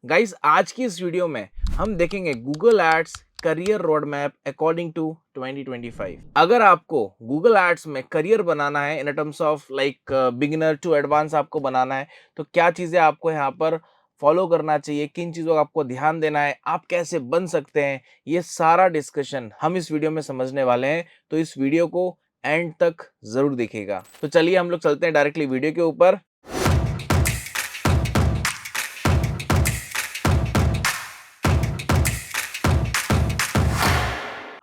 Guys आज की इस वीडियो में हम देखेंगे Google ads career road map according to 2025। अगर आपको गूगल एड्स में करियर बनाना है in terms of like beginner to advance आपको बनाना है, तो क्या चीजें आपको यहाँ पर फॉलो करना चाहिए, किन चीजों का आपको ध्यान देना है, आप कैसे बन सकते हैं, ये सारा डिस्कशन हम इस वीडियो में समझने वाले हैं। तो इस वीडियो को एंड तक जरूर देखिएगा। तो चलिए हम लोग चलते हैं डायरेक्टली वीडियो के ऊपर।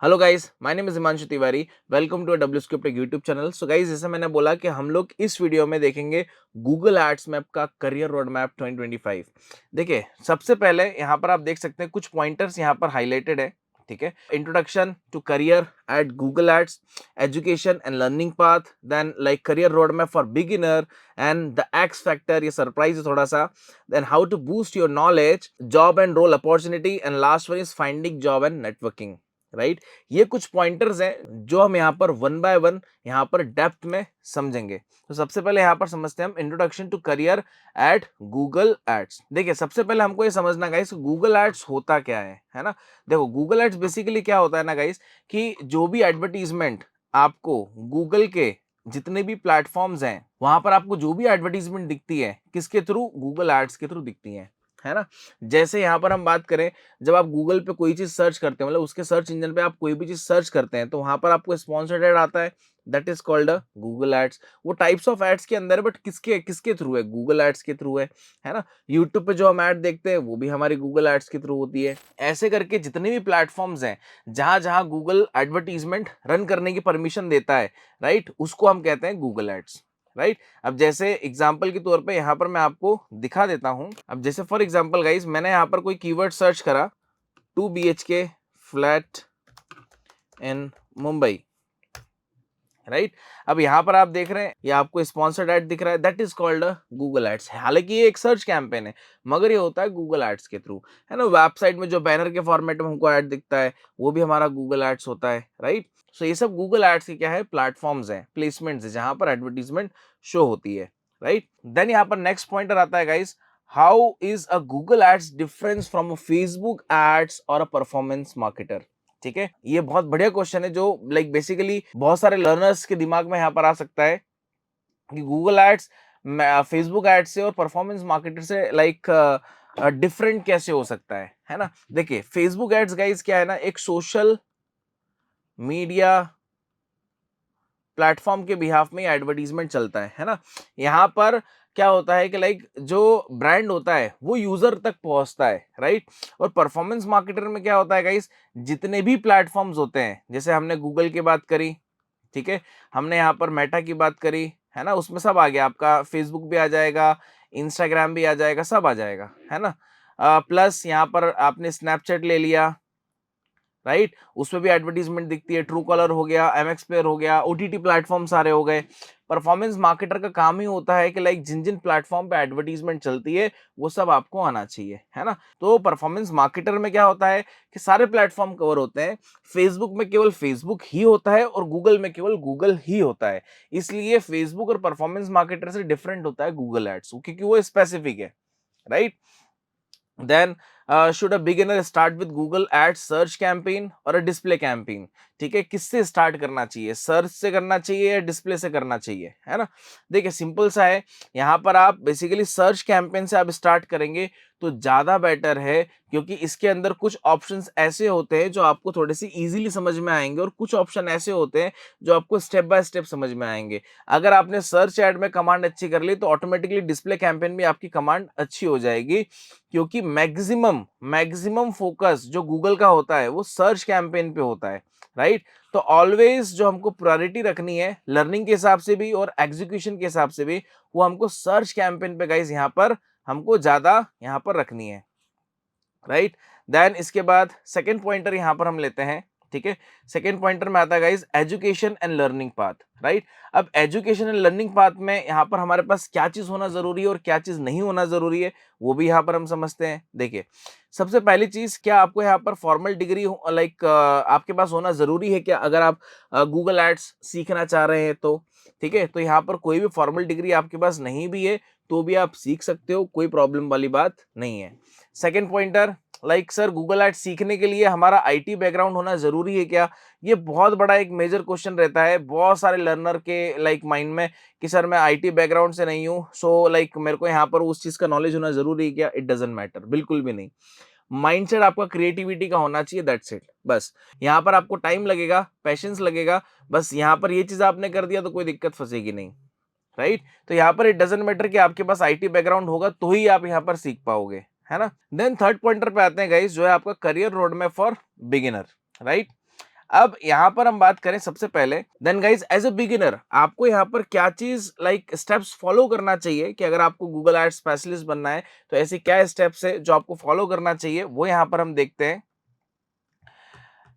Hello guys, my name is Himanshu Tiwari. Welcome to W script YouTube channel. So guys, जैसे मैंने बोला कि हम लोग इस वीडियो में देखेंगे गूगल एड्स मैप का करियर रोड मैप 2025। देखिए, सबसे पहले यहाँ पर आप देख सकते हैं कुछ पॉइंटर्स यहाँ पर हाईलाइटेड है। ठीक है, introduction to career at Google ads, education and learning path, then like career road map for beginner and the X factor, ये सरप्राइज है थोड़ा सा, then how to boost your knowledge, job and role opportunity, and last one is finding job and networking. Right, ये कुछ pointers हैं जो हम यहाँ पर वन बाय वन यहाँ पर डेप्थ में समझेंगे। तो सबसे पहले यहाँ पर समझते हैं हम introduction to career at Google ads. देखिए, सबसे पहले हमको ये समझना गाइस, गूगल एड्स होता क्या है ना। देखो, गूगल एड्स बेसिकली क्या होता है ना गाइस, कि जो भी एडवर्टीजमेंट आपको गूगल के जितने भी प्लेटफॉर्म्स हैं वहां पर आपको जो भी एडवर्टीजमेंट दिखती है, किसके थ्रू? गूगल एड्स के थ्रू दिखती है ना। जैसे यहाँ पर हम बात करें, जब आप गूगल पे कोई चीज सर्च करते हैं, मतलब उसके सर्च इंजन पे आप कोई भी चीज सर्च करते हैं, तो वहां पर आपको स्पॉन्सर्ड एड आता है, that is called a Google ads. वो टाइप्स ऑफ एड्स के अंदर, बट किसके किसके थ्रू है? गूगल एड्स के थ्रू है ना। यूट्यूब पे जो हम एड देखते हैं वो भी हमारी गूगल एड्स के थ्रू होती है। ऐसे करके जितने भी प्लेटफॉर्म्स हैं जहां जहां गूगल एडवर्टीजमेंट रन करने की परमिशन देता है, राइट, उसको हम कहते हैं गूगल एड्स। राइट, अब जैसे एग्जांपल के तौर पे यहाँ पर मैं आपको दिखा देता हूं। अब जैसे फॉर एग्जांपल गाइस, मैंने यहाँ पर कोई कीवर्ड सर्च करा, 2 BHK flat in Mumbai. Right, अब यहाँ पर आप देख रहे हैं ये आपको स्पॉन्सर्ड एड दिख रहा है, that is called Google ads. हालांकि ये एक सर्च कैंपेन है, मगर ये होता है गूगल एड्स के थ्रू, है ना। वेबसाइट में जो बैनर के फॉर्मेट में हमको एड दिखता है वो भी हमारा गूगल एड्स होता है। राइट, सो ये सब गूगल एड्स के क्या है? प्लेटफॉर्म्स हैं, प्लेसमेंट्स है, जहां पर एडवर्टीजमेंट शो होती है। राइट, देन यहाँ पर नेक्स्ट पॉइंटर आता है guys, how is a Google ads difference from a Facebook ads और अ परफॉर्मेंस मार्केटर। ठीक है, ये बहुत बढ़िया क्वेश्चन है जो लाइक बेसिकली बहुत सारे लर्नर्स के दिमाग में यहाँ पर आ सकता है कि गूगल एड्स फेसबुक एड्स से और परफॉर्मेंस मार्केटर से लाइक डिफरेंट कैसे हो सकता है ना। देखिए, फेसबुक एड्स गाइस क्या है ना, एक सोशल मीडिया प्लेटफॉर्म के बिहाफ में एडवर्टीजमेंट चलता है ना। यहाँ पर क्या होता है कि लाइक जो ब्रांड होता है वो यूजर तक पहुंचता है। राइट, और परफॉर्मेंस मार्केटर में क्या होता है गाइस, जितने भी प्लेटफॉर्म्स होते हैं, जैसे हमने गूगल की बात करी, ठीक है, हमने यहाँ पर मेटा की बात करी, है ना, उसमें सब आ गया, आपका फेसबुक भी आ जाएगा, इंस्टाग्राम भी आ जाएगा, सब आ जाएगा, है ना। प्लस यहाँ पर आपने स्नैपचैट ले लिया, राइट, उसमें भी एडवर्टीजमेंट दिखती है, ट्रू कॉलर हो गया, एमएक्स प्लेयर हो गया, ओटीटी प्लेटफॉर्म सारे हो गए। परफॉर्मेंस मार्केटर का काम ही होता है कि लाइक जिन जिन प्लेटफॉर्म पे एडवर्टीजमेंट चलती है वो सब आपको आना चाहिए, है ना। तो परफॉर्मेंस मार्केटर में क्या होता है कि सारे प्लेटफॉर्म कवर होते हैं, फेसबुक में केवल फेसबुक ही होता है और गूगल में केवल गूगल ही होता है। इसलिए फेसबुक और परफॉर्मेंस मार्केटर से डिफरेंट होता है गूगल एड्स, क्योंकि वो स्पेसिफिक है। Right, then should a beginner start with Google ads search campaign और अ डिस्प्ले कैंपेन। ठीक है, किससे स्टार्ट करना चाहिए? सर्च से करना चाहिए या डिस्प्ले से करना चाहिए, है ना। देखिए, सिंपल सा है, यहाँ पर आप बेसिकली सर्च कैंपेन से आप स्टार्ट करेंगे तो ज्यादा बेटर है, क्योंकि इसके अंदर कुछ ऑप्शंस ऐसे होते हैं जो आपको थोड़े से इजीली समझ में आएंगे और कुछ ऑप्शन ऐसे होते हैं जो आपको स्टेप बाय स्टेप समझ में आएंगे। अगर आपने सर्च एड में कमांड अच्छी कर ली तो ऑटोमेटिकली डिस्प्ले कैंपेन में आपकी कमांड अच्छी हो जाएगी, क्योंकि मैक्सिमम मैक्सिमम फोकस जो गूगल का होता है वो सर्च कैंपेन पे होता है। राइट, तो ऑलवेज जो हमको प्रायोरिटी रखनी है लर्निंग के हिसाब से भी और एग्जीक्यूशन के हिसाब से भी, वो हमको सर्च कैंपेन पे गाइस यहाँ पर हमको ज्यादा यहाँ पर रखनी है। राइट, देन इसके बाद सेकेंड पॉइंटर यहाँ पर हम लेते हैं। ठीक है, सेकेंड पॉइंटर में आता है guys education and learning path. Right, अब एजुकेशन एंड लर्निंग पाथ में यहाँ पर हमारे पास क्या चीज होना जरूरी है और क्या चीज नहीं होना जरूरी है, वो भी यहाँ पर हम समझते हैं। देखिए, सबसे पहली चीज, क्या आपको यहाँ पर फॉर्मल डिग्री लाइक आपके पास होना जरूरी है क्या, अगर आप गूगल एड्स सीखना चाह रहे हैं तो? ठीक है, तो यहाँ पर कोई भी फॉर्मल डिग्री आपके पास नहीं भी है तो भी आप सीख सकते हो, कोई प्रॉब्लम वाली बात नहीं है। Second pointer, like sir Google ads सीखने के लिए हमारा आईटी बैकग्राउंड होना जरूरी है क्या? ये बहुत बड़ा एक मेजर क्वेश्चन रहता है बहुत सारे लर्नर के लाइक माइंड में कि सर मैं आईटी बैकग्राउंड से नहीं हूँ, सो लाइक मेरे को यहाँ पर उस चीज का नॉलेज होना जरूरी है क्या? इट डजंट मैटर, बिल्कुल भी नहीं। माइंडसेट आपका क्रिएटिविटी का होना चाहिए, दैट्स इट। बस यहाँ पर आपको टाइम लगेगा, पेशेंस लगेगा, बस यहाँ पर ये चीज आपने कर दिया तो कोई दिक्कत फंसेगी नहीं, राइट? तो यहाँ पर इट डजंट मैटर कि आपके पास आईटी बैकग्राउंड होगा तो ही आप यहाँ पर सीख पाओगे, है ना? देन थर्ड पॉइंटर पे आते हैं गाइस, जो है आपका career road map for beginner, right? अब यहाँ पर हम बात करें सबसे पहले, then guys as a beginner आपको यहाँ पर क्या चीज लाइक स्टेप्स फॉलो करना चाहिए कि अगर आपको गूगल एड्स स्पेशलिस्ट बनना है तो ऐसे क्या स्टेप्स है जो आपको फॉलो करना चाहिए, वो यहाँ पर हम देखते हैं।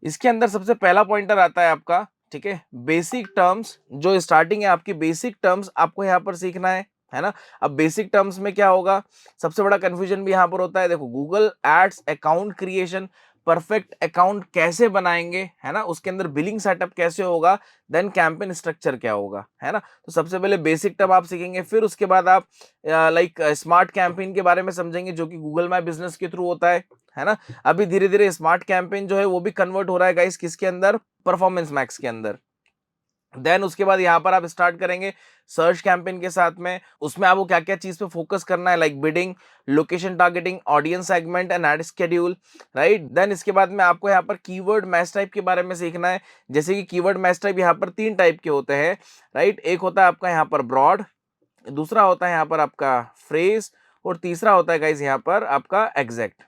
इसके अंदर सबसे पहला पॉइंटर आता है आपका, ठीक है, बेसिक टर्म्स। जो स्टार्टिंग है आपकी बेसिक टर्म्स आपको यहाँ पर सीखना है ना? अब बेसिक टर्म्स में क्या होगा, सबसे बड़ा कंफ्यूजन भी यहाँ पर होता है। देखो, Google ads account creation, perfect account कैसे बनाएंगे, है ना? उसके अंदर बिलिंग सेटअप कैसे होगा, देन कैंपेन स्ट्रक्चर क्या होगा, है ना? तो सबसे पहले बेसिक टर्म आप सीखेंगे, फिर उसके बाद आप लाइक स्मार्ट कैंपेन के बारे में समझेंगे जो कि गूगल माई बिजनेस के थ्रू होता है ना? अभी धीरे धीरे स्मार्ट कैंपेन जो है वो भी कन्वर्ट हो रहा है गाइस, किसके अंदर? परफॉर्मेंस मैक्स के अंदर। देन उसके बाद यहाँ पर आप स्टार्ट करेंगे सर्च कैंपेन के साथ में, उसमें आपको क्या क्या चीज पे फोकस करना है, like bidding, location targeting, audience segment and ad schedule, right? देन इसके बाद में आपको यहाँ पर कीवर्ड मैच टाइप के बारे में सीखना है। जैसे कि कीवर्ड मैच टाइप यहाँ पर 3 टाइप के होते हैं, राइट? एक होता है आपका यहाँ पर ब्रॉड, दूसरा होता है यहाँ पर आपका फ्रेज, और तीसरा होता है गाइज यहाँ पर आपका एग्जैक्ट।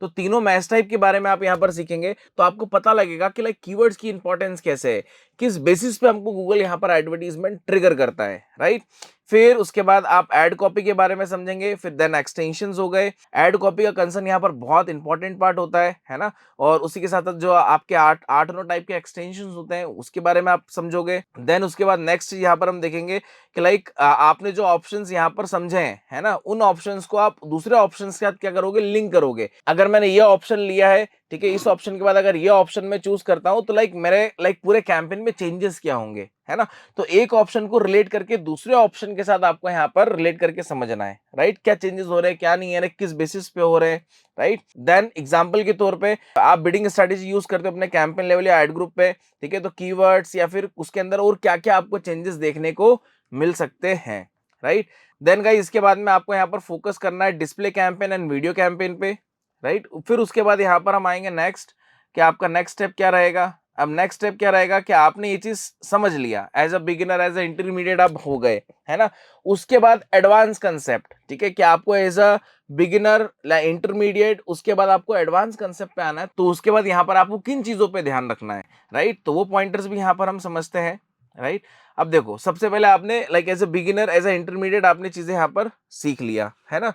तो तीनों मैच टाइप के बारे में आप यहाँ पर सीखेंगे तो आपको पता लगेगा कि लाइक कीवर्ड्स की इंपॉर्टेंस कैसे है, किस बेसिस पे हमको गूगल यहाँ पर एडवर्टीजमेंट ट्रिगर करता है, राइट? फिर उसके बाद आप एड कॉपी के बारे में समझेंगे, फिर देन एक्सटेंशंस हो गए। एड कॉपी का कंसर्न यहाँ पर बहुत इंपॉर्टेंट पार्ट होता है ना? और उसी के साथ साथ जो आपके 8 9 टाइप के एक्सटेंशंस होते हैं उसके बारे में आप समझोगे। देन उसके बाद नेक्स्ट यहाँ पर हम देखेंगे कि लाइक आपने जो ऑप्शंस यहाँ पर समझे हैं, है ना, उन ऑप्शंस को आप दूसरे ऑप्शंस के साथ क्या करोगे, लिंक करोगे। अगर मैंने ये ऑप्शन लिया है, ठीक है, इस ऑप्शन के बाद अगर ये ऑप्शन में चूज करता हूं तो लाइक मेरे लाइक पूरे कैंपेन में चेंजेस क्या होंगे, है ना? तो एक ऑप्शन को रिलेट करके दूसरे ऑप्शन के साथ आपको यहाँ पर रिलेट करके समझना है, राइट? क्या चेंजेस हो रहे हैं, क्या नहीं है, किस बेसिस पे हो रहे हैं, राइट? देन एग्जांपल के तौर पे आप बिडिंग स्ट्रेटेजी यूज करते हो अपने कैंपेन लेवल या एड ग्रुप पे, ठीक है, तो कीवर्ड्स या फिर उसके अंदर और क्या क्या आपको चेंजेस देखने को मिल सकते हैं, राइट? देन गाइस इसके बाद में आपको यहाँ पर फोकस करना है display campaign and video campaign पे, राइट? फिर उसके बाद यहाँ पर हम आएंगे नेक्स्ट, कि आपका नेक्स्ट स्टेप क्या रहेगा। अब नेक्स्ट स्टेप क्या रहेगा कि आपने ये चीज समझ लिया, as a beginner as a intermediate आप हो गए, है ना? उसके बाद एडवांस कंसेप्ट, ठीक है, कि आपको एज अ बिगिनर इंटरमीडिएट उसके बाद आपको एडवांस कंसेप्ट पे आना है, तो उसके बाद यहाँ पर आपको किन चीजों पे ध्यान रखना है, राइट? तो वो पॉइंटर्स भी यहाँ पर हम समझते हैं, राइट? अब देखो, सबसे पहले आपने like as a beginner as a intermediate आपने चीजें यहाँ पर सीख लिया, है ना?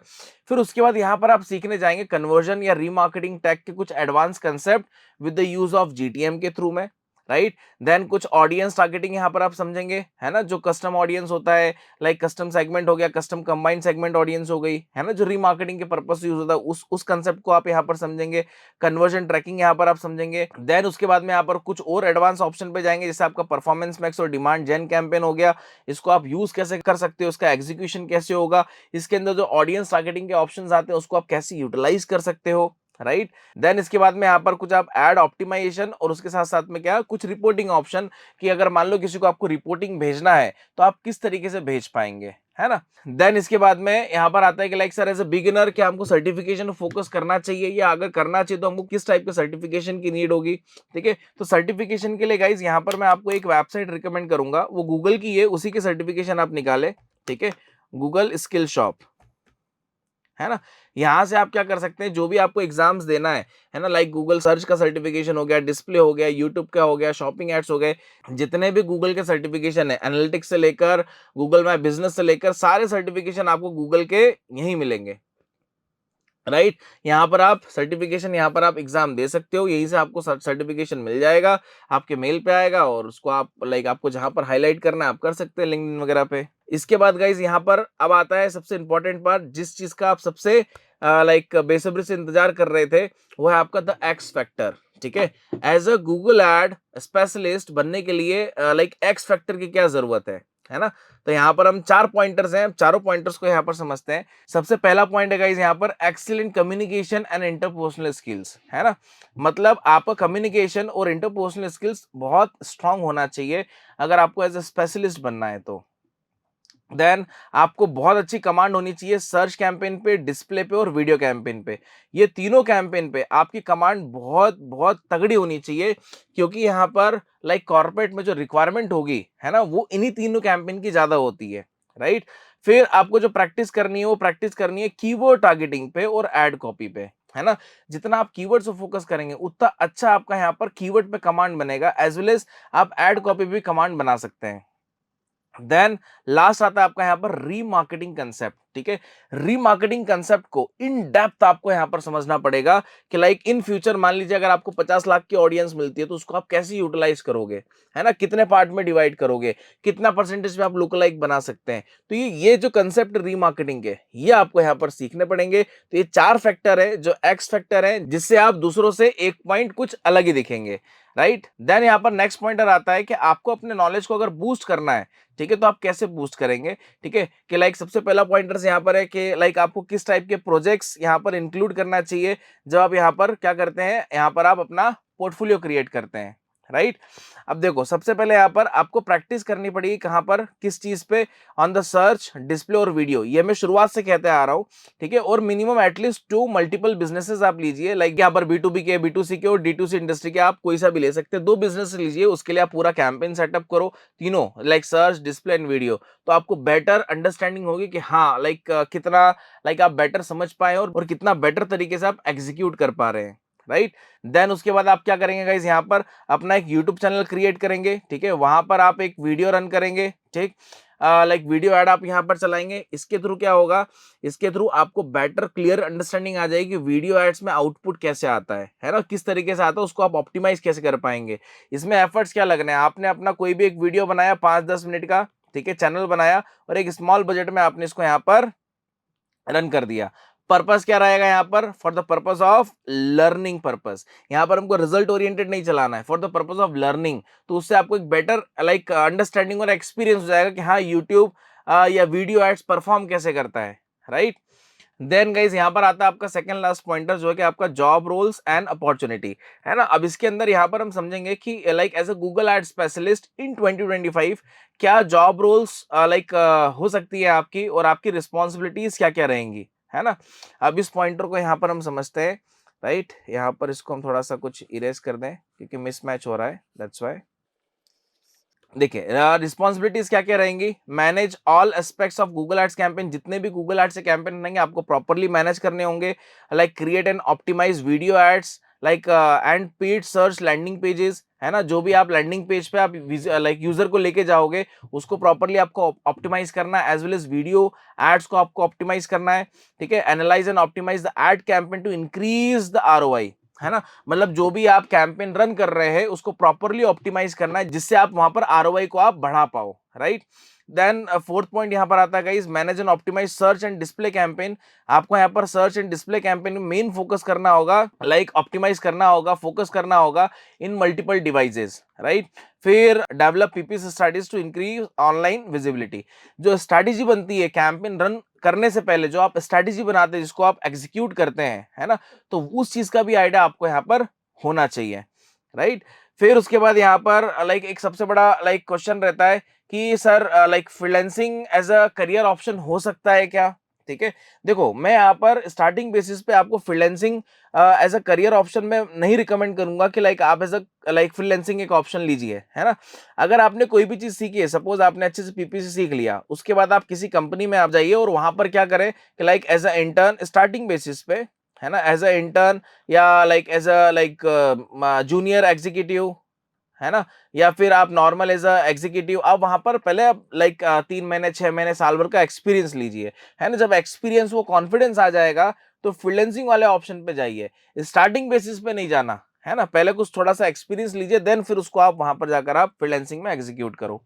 फिर उसके बाद यहाँ पर आप सीखने जाएंगे कन्वर्जन या रीमार्केटिंग टैग के कुछ advance concept with the use of GTM के थ्रू में, राइट? देन कुछ ऑडियंस टारगेटिंग यहाँ पर आप समझेंगे, है ना, जो कस्टम ऑडियंस होता है, लाइक कस्टम सेगमेंट हो गया, कस्टम कंबाइंड सेगमेंट ऑडियंस हो गई, है ना, जो रीमार्केटिंग के पर्पस से यूज होता है, उस कंसेप्ट को आप यहाँ पर समझेंगे। कन्वर्जन ट्रैकिंग यहाँ पर आप समझेंगे। देन उसके बाद में यहाँ पर कुछ और एडवांस ऑप्शन पे जाएंगे, जैसे आपका परफॉर्मेंस मैक्स और डिमांड जेन कैंपेन हो गया, इसको आप यूज कैसे कर सकते हो, उसका एग्जीक्यूशन कैसे होगा, इसके अंदर जो ऑडियंस टारगेटिंग के ऑप्शंस आते हैं उसको आप कैसे यूटिलाइज कर सकते हो, राइट? देन इसके बाद में यहाँ पर कुछ आप एड ऑप्टिमाइजेशन और उसके साथ साथ में क्या कुछ रिपोर्टिंग ऑप्शन, कि अगर मान लो किसी को आपको रिपोर्टिंग भेजना है तो आप किस तरीके से भेज पाएंगे, है ना? देन इसके बाद में यहाँ पर आता है कि like sir as a beginner क्या हमको सर्टिफिकेशन फोकस करना चाहिए, या अगर करना चाहिए तो हमको किस टाइप के सर्टिफिकेशन की नीड होगी, ठीक है? तो सर्टिफिकेशन के लिए गाइज यहाँ पर मैं आपको एक वेबसाइट रिकमेंड करूंगा, वो गूगल की है, उसी के सर्टिफिकेशन आप निकाले, ठीक है, गूगल स्किल शॉप, है ना? यहां से आप क्या कर सकते हैं, जो भी आपको एग्जाम्स देना है ना, लाइक गूगल सर्च का सर्टिफिकेशन हो गया, डिस्प्ले हो गया, यूट्यूब का हो गया, शॉपिंग एड्स हो गए, जितने भी गूगल के सर्टिफिकेशन है, एनालिटिक्स से लेकर गूगल माय बिजनेस से लेकर सारे सर्टिफिकेशन आपको गूगल के यहीं मिलेंगे, राइट? यहाँ पर आप सर्टिफिकेशन, यहाँ पर आप एग्जाम दे सकते हो, यहीं से आपको सर्टिफिकेशन मिल जाएगा, आपके मेल पे आएगा, और उसको आप लाइक आपको जहां पर हाईलाइट करना है आप कर सकते हैं लिंक्डइन वगैरह पे। इसके बाद गाइज यहाँ पर अब आता है सबसे इंपॉर्टेंट पार्ट, जिस चीज का आप सबसे लाइक बेसब्री से इंतजार कर रहे थे, वो है आपका द एक्स फैक्टर, ठीक है? As a Google ad specialist बनने के लिए लाइक एक्स फैक्टर की क्या जरूरत है, है ना। तो यहाँ पर हम 4 पॉइंटर्स हैं, चारों पॉइंटर्स को यहाँ पर समझते हैं। सबसे पहला पॉइंट है गाइस यहाँ पर excellent communication and interpersonal skills, है ना। मतलब आपका कम्युनिकेशन और इंटरपर्सनल स्किल्स बहुत स्ट्रांग होना चाहिए अगर आपको एज ए स्पेशलिस्ट बनना है तो। देन आपको बहुत अच्छी कमांड होनी चाहिए सर्च कैंपेन पे, डिस्प्ले पे और वीडियो कैंपेन पे। ये तीनों कैंपेन पे आपकी कमांड बहुत बहुत तगड़ी होनी चाहिए, क्योंकि यहाँ पर लाइक कॉर्पोरेट में जो रिक्वायरमेंट होगी, है ना, वो इन्हीं तीनों कैंपेन की ज्यादा होती है, राइट। फिर आपको जो प्रैक्टिस करनी है वो प्रैक्टिस करनी है कीवर्ड टारगेटिंग पे और एड कॉपी पे, है ना। जितना आप कीवर्ड्स पे फोकस करेंगे उतना अच्छा आपका यहाँ पर कीवर्ड पे कमांड बनेगा, एज वेल एज आप एड कॉपी भी कमांड बना सकते हैं। देन लास्ट आता है आपका यहाँ पर रीमार्केटिंग कंसेप्ट, ठीक है। रीमार्केटिंग कंसेप्ट को इन डेप्थ आपको यहाँ पर समझना पड़ेगा कि लाइक इन फ्यूचर मान लीजिए अगर आपको 50 लाख की ऑडियंस मिलती है तो उसको आप कैसे यूटिलाइज करोगे, है ना, कितने पार्ट में डिवाइड करोगे, कितना परसेंटेज में आप लुक लाइक बना सकते हैं। तो ये जो कंसेप्ट रीमार्केटिंग के, ये आपको यहाँ पर सीखने पड़ेंगे। तो ये 4 फैक्टर है जो एक्स फैक्टर है, जिससे आप दूसरों से एक पॉइंट कुछ अलग ही दिखेंगे, राइट। देन यहाँ पर नेक्स्ट पॉइंटर आता है कि आपको अपने नॉलेज को अगर बूस्ट करना है, ठीक है, तो आप कैसे बूस्ट करेंगे, ठीक है। कि लाइक सबसे पहला पॉइंटर्स यहाँ पर है कि लाइक आपको किस टाइप के प्रोजेक्ट्स यहाँ पर इंक्लूड करना चाहिए जब आप यहाँ पर क्या करते हैं, यहाँ पर आप अपना पोर्टफोलियो क्रिएट करते हैं, राइट। अब देखो सबसे पहले यहाँ पर आपको प्रैक्टिस करनी पड़ेगी कहाँ पर, किस चीज पे, ऑन द सर्च, डिस्प्ले और वीडियो। ये मैं शुरुआत से कहते आ रहा हूँ, ठीक है। और मिनिमम एटलीस्ट 2 मल्टीपल बिजनेसेस आप लीजिए, लाइक यहाँ पर B2B के, B2C के और D2C इंडस्ट्री के, आप कोई सा भी ले सकते हैं। 2 बिजनेस लीजिए, उसके लिए आप पूरा कैंपेन सेटअप करो, तीनों like search, display and video. तो आपको बेटर अंडरस्टैंडिंग होगी कि हाँ लाइक कितना लाइक आप बेटर समझ पाए और कितना बेटर तरीके से आप एग्जीक्यूट कर पा रहे हैं, राइट। देन उसके बाद आप क्या करेंगे गाइस, यहाँ पर अपना एक यूट्यूब चैनल क्रिएट करेंगे, ठीक है। वहां पर आप एक वीडियो रन करेंगे, ठीक, लाइक वीडियो ऐड आप यहाँ पर चलाएंगे। इसके थ्रू क्या होगा, इसके थ्रू आपको बेटर क्लियर अंडरस्टैंडिंग आ जाएगी वीडियो एड्स में आउटपुट कैसे आता है ना, किस तरीके से आता है, उसको आप ऑप्टिमाइज कैसे कर पाएंगे। इसमें एफर्ट्स क्या लगने हैं, आपने अपना कोई भी एक वीडियो बनाया 5-10 मिनट का, ठीक है, चैनल बनाया और एक स्मॉल बजट में आपने इसको यहाँ पर रन कर दिया। पर्पस क्या रहेगा यहाँ पर, for the purpose of learning purpose. यहाँ पर हमको रिजल्ट ओरिएंटेड नहीं चलाना है, for the purpose of learning. तो उससे आपको एक बेटर लाइक अंडरस्टैंडिंग और एक्सपीरियंस हो जाएगा कि हाँ यूट्यूब या वीडियो एड्स परफॉर्म कैसे करता है, राइट। देन गाइज यहाँ पर आता है आपका सेकंड लास्ट पॉइंटर, जो है कि आपका जॉब रोल्स एंड अपॉर्चुनिटी, है ना। अब इसके अंदर यहाँ पर हम समझेंगे कि like as a Google ad specialist in 2025 क्या जॉब रोल्स लाइक हो सकती है आपकी, और आपकी रिस्पॉन्सिबिलिटीज क्या क्या रहेंगी, है ना। अब इस पॉइंटर को यहाँ पर हम समझते हैं, राइट। यहाँ पर इसको हम थोड़ा सा कुछ इरेज कर दें क्योंकि मिसमैच हो रहा है, दैट्स वाई। देखिए रिस्पॉन्सिबिलिटीज क्या क्या रहेंगी, manage all aspects of Google ads campaign. जितने भी गूगल एड्स से कैंपेन बनेंगे आपको प्रॉपर्ली मैनेज करने होंगे, like create and optimise video ads, like and paid search landing pages, है ना। जो भी आप लैंडिंग पेज पे आप लाइक यूजर को लेके जाओगे उसको प्रॉपर्ली आपको ऑप्टिमाइज करना है, as well as video ads को आपको ऑप्टिमाइज करना है, ठीक है। Analyse and optimise the ad campaign to increase the ROI, है ना। मतलब जो भी आप कैंपेन रन कर रहे हैं उसको प्रॉपरली ऑप्टिमाइज करना है, जिससे आप वहां पर ROI को आप बढ़ा पाओ, राइट। देन फोर्थ पॉइंट यहां पर आता है guys, manage and optimise search and display campaign. आपको यहां पर सर्च एंड डिस्प्ले कैंपेन में मेन फोकस करना होगा, लाइक ऑप्टिमाइज करना होगा, फोकस करना होगा इन मल्टीपल डिवाइसेस, राइट। फिर develop PPC strategies to increase online visibility. जो स्ट्रेटेजी बनती है कैंपेन रन करने से पहले, जो आप स्ट्रेटेजी बनाते हैं जिसको आप एग्जीक्यूट करते हैं, है ना, तो उस चीज का भी आइडिया आपको यहाँ पर होना चाहिए, राइट। फिर उसके बाद यहाँ पर लाइक एक सबसे बड़ा लाइक क्वेश्चन रहता है कि sir like freelancing as a career option हो सकता है क्या, ठीक है। देखो मैं यहाँ पर स्टार्टिंग बेसिस पे आपको freelancing as a career option में नहीं रिकमेंड करूंगा कि लाइक आप एज अ लाइक फ्रीलांसिंग एक ऑप्शन लीजिए, है ना। अगर आपने कोई भी चीज सीखी है, सपोज आपने अच्छे से पीपीसी सीख लिया, उसके बाद आप किसी कंपनी में आप जाइए और वहां पर क्या करें कि like as a intern starting basis पे, है ना, एज अ इंटर्न या like as a like junior executive, है ना, या फिर आप नॉर्मल एज अ एग्जीक्यूटिव, आप वहां पर पहले आप लाइक 3 महीने 6 महीने साल भर का एक्सपीरियंस लीजिए, है ना। जब एक्सपीरियंस वो कॉन्फिडेंस आ जाएगा तो फ्रीलांसिंग वाले ऑप्शन पे जाइए, स्टार्टिंग बेसिस पे नहीं जाना, है ना। पहले कुछ थोड़ा सा एक्सपीरियंस लीजिए, देन फिर उसको आप वहां पर जाकर आप फ्रीलांसिंग में एग्जीक्यूट करो,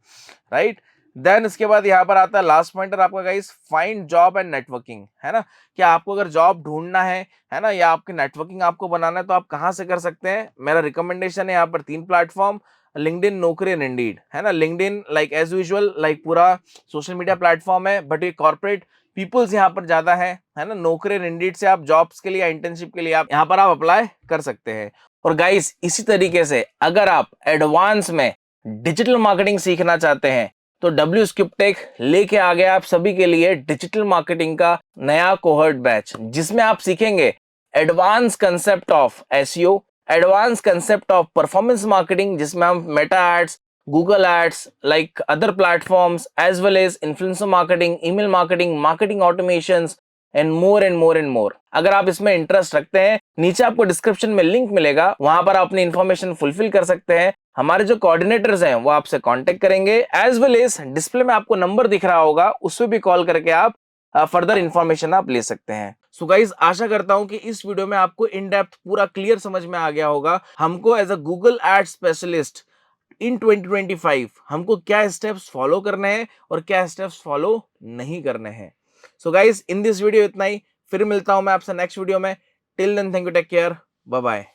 राइट। देन इसके बाद यहाँ पर आता है लास्ट पॉइंटर आपका guys, find job and networking, है ना। कि आपको अगर जॉब ढूंढना है ना, या आपकी नेटवर्किंग आपको बनाना है तो आप कहाँ से कर सकते हैं। मेरा रिकमेंडेशन है यहाँ पर 3 platform, LinkedIn, Naukri and Indeed, है ना। LinkedIn like as usual like पूरा सोशल मीडिया प्लेटफॉर्म है, बट ये कॉर्पोरेट पीपल्स यहाँ पर ज्यादा है ना। नौकरी एंड इंडीड से आप जॉब्स के लिए या इंटर्नशिप के लिए आप यहाँ पर आप अप्लाई कर सकते हैं। और गाइस इसी तरीके से अगर आप एडवांस में डिजिटल मार्केटिंग सीखना चाहते हैं तो डब्ल्यू स्किप टेक लेके आ गया आप सभी के लिए डिजिटल मार्केटिंग का नया कोहर्ट बैच, जिसमें आप सीखेंगे advance concept of SEO, advance concept of performance marketing, जिसमें हम Meta ads, Google ads like other platforms as well as influencer marketing, email marketing, marketing automations and more and more and more. अगर आप इसमें interest रखते हैं, नीचे आपको description में लिंक मिलेगा, वहां पर आप अपनी इंफॉर्मेशन फुलफिल कर सकते हैं। हमारे जो कोऑर्डिनेटर्स हैं वो आपसे कांटेक्ट करेंगे, एज वेल एज डिस्प्ले में आपको नंबर दिख रहा होगा, उसमें भी कॉल करके आप फर्दर इंफॉर्मेशन आप ले सकते हैं। सो गाइज आशा करता हूं कि इस वीडियो में आपको इन डेप्थ पूरा क्लियर समझ में आ गया होगा हमको as a Google ad specialist in 2025 हमको क्या स्टेप्स फॉलो करने हैं और क्या स्टेप्स फॉलो नहीं करने हैं। So guys in this video इतना ही, फिर मिलता हूं मैं आपसे नेक्स्ट वीडियो में। Till then thank you, take care, bye bye.